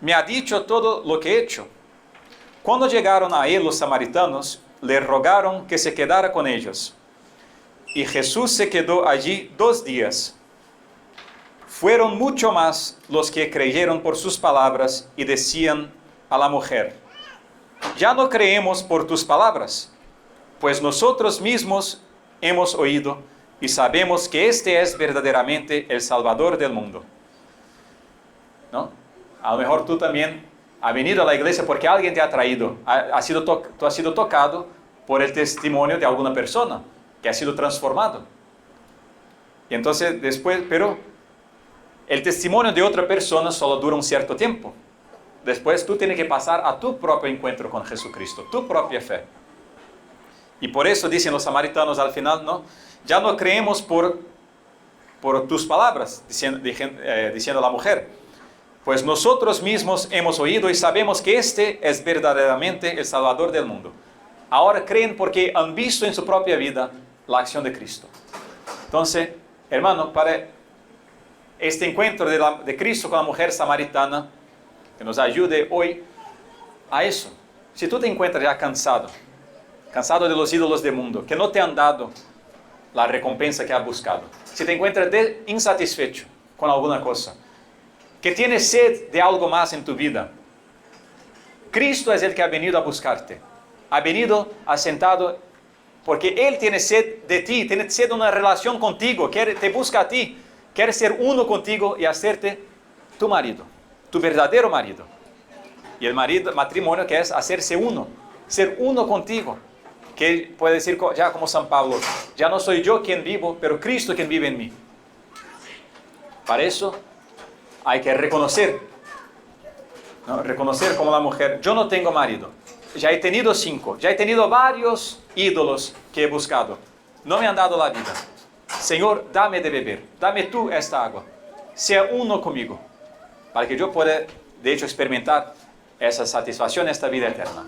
Me ha dicho todo lo que he hecho. Cuando llegaron a él los samaritanos, le rogaron que se quedara con ellos. Y Jesús se quedó allí 2 días. Fueron mucho más los que creyeron por sus palabras y decían a la mujer, ya no creemos por tus palabras, pues nosotros mismos hemos oído y sabemos que este es verdaderamente el Salvador del mundo. ¿No? A lo mejor tú también has venido a la iglesia porque alguien te ha traído, tú has sido tocado por el testimonio de alguna persona que ha sido transformado. Y entonces después, pero el testimonio de otra persona solo dura un cierto tiempo. Después tú tienes que pasar a tu propio encuentro con Jesucristo, tu propia fe. Y por eso dicen los samaritanos al final, ya no creemos por tus palabras, diciendo la mujer, pues nosotros mismos hemos oído y sabemos que este es verdaderamente el Salvador del mundo. Ahora creen porque han visto en su propia vida la acción de Cristo. Entonces, hermano, para este encuentro de Cristo con la mujer samaritana, que nos ayude hoy a eso. Si tú te encuentras ya cansado de los ídolos del mundo, que no te han dado la recompensa que has buscado, si te encuentras insatisfecho con alguna cosa, que tienes sed de algo más en tu vida, Cristo es el que ha venido a buscarte. Ha venido asentado porque Él tiene sed de ti, tiene sed de una relación contigo, te busca a ti, quiere ser uno contigo y hacerte tu marido, tu verdadero marido. Y el matrimonio que es hacerse uno, ser uno contigo. Que puede decir ya como San Pablo, ya no soy yo quien vivo, pero Cristo quien vive en mí. Para eso hay que reconocer como la mujer, yo no tengo marido. Ya he tenido 5, ya he tenido varios ídolos que he buscado. No me han dado la vida. Señor, dame de beber, dame tú esta agua. Sea uno conmigo, para que yo pueda, de hecho, experimentar esa satisfacción, esta vida eterna.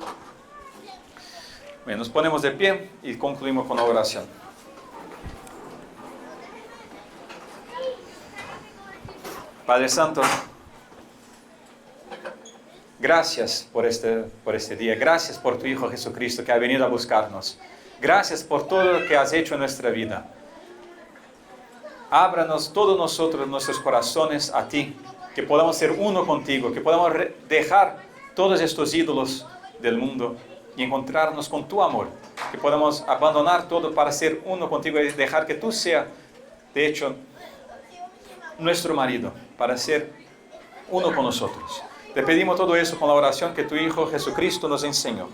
Bien, nos ponemos de pie y concluimos con la oración. Padre Santo, gracias por este día. Gracias por tu Hijo Jesucristo que ha venido a buscarnos. Gracias por todo lo que has hecho en nuestra vida. Ábranos todos nosotros, nuestros corazones a ti, que podamos ser uno contigo, que podamos dejar todos estos ídolos del mundo y encontrarnos con tu amor, que podamos abandonar todo para ser uno contigo y dejar que tú seas, de hecho, nuestro marido, para ser uno con nosotros. Te pedimos todo eso con la oración que tu Hijo Jesucristo nos enseñó.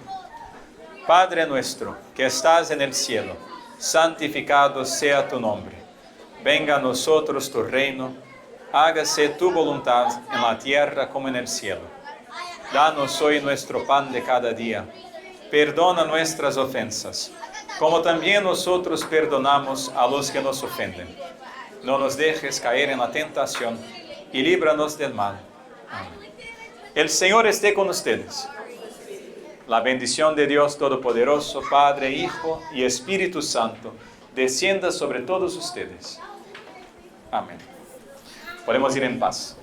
Padre nuestro, que estás en el cielo, santificado sea tu nombre. Venga a nosotros tu reino, hágase tu voluntad en la tierra como en el cielo. Danos hoy nuestro pan de cada día. Perdona nuestras ofensas, como también nosotros perdonamos a los que nos ofenden. No nos dejes caer en la tentación y líbranos del mal. Amén. El Señor esté con ustedes. La bendición de Dios Todopoderoso, Padre, Hijo y Espíritu Santo, descienda sobre todos ustedes. Amén. Podemos ir en paz.